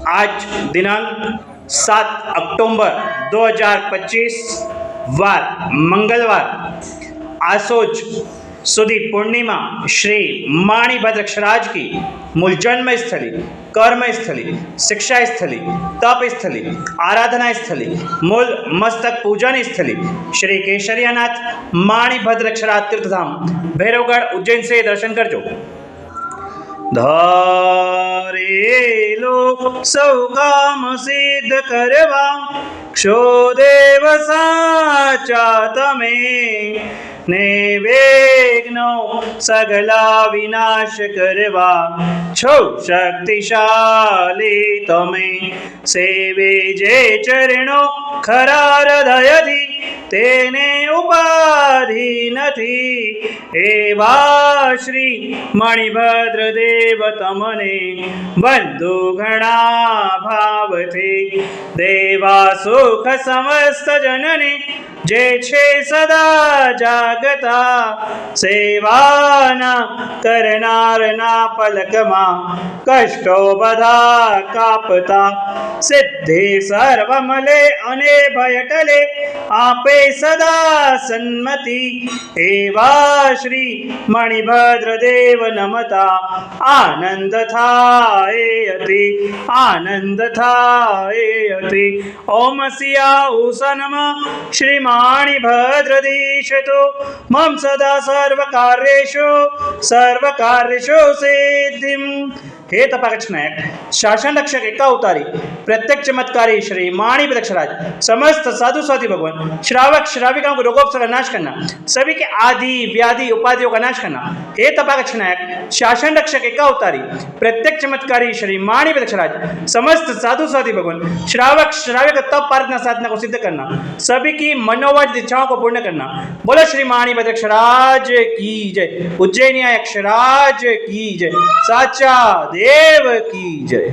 आज दिनांक 7 अक्टूबर 2025 वार मंगलवार आसोज सुदी पूर्णिमा श्री माणिभद्र अक्षराज की मूल जन्म स्थली, कर्म स्थली, शिक्षा स्थली, तप स्थली, आराधना स्थली, मूल मस्तक पूजन स्थली श्री केशरियानाथ माणिभद्र अक्षराज तीर्थधाम भैरवगढ़ उज्जैन से दर्शन करजो। धारेलो सौ काम सिद्ध करवा क्षोदेव साचा तमे निर्विघ्नो सगला विनाश करवा छो शक्तिशाली तमे सेवे जे चरणो खरा हृदयथी तेने उपाधि नथी एवा श्री मणिभद्र देव तमने बंधु घणा भावथी देवा सुख समस्त जनने जे छे सदा जागता सेवाना करनारना पलकमा कष्टो बधा कापता सिद्धि सर्व मले अने भय टले आपे सदा सन्मति एवा श्री मणिभद्र देव नमता आनंद थाए अति आनंद थाए अति ओम सिया उषा नमः श्री मणिभद्रदीशतो मम सदा सर्वकार्येषु सिद्धिं। हे तपाकच्छ नायक शासन रक्षक एका अवतारी प्रत्येक चमत्कारी श्री माणिभद्र अक्षराज समस्त साधु साथी भगवान श्रावक श्राविकाओं को रोगोपसर्ग का नाश करना, सभी के आदि व्याधि उपाधियों का नाश करना। हे तपाकच्छ नायक शासन रक्षक एका अवतारी प्रत्येक चमत्कारी श्री माणिभद्र अक्षराज समस्त साधु साथी भगवान श्रावक श्राविक तप प्रार्थना साधना को सिद्ध करना, सभी की मनोवांछित इच्छाओं को पूर्ण करना। बोलो श्री माणिभद्र अक्षराज की जय, उज्जैनी अक्षराज की जय, साचा देव की जय।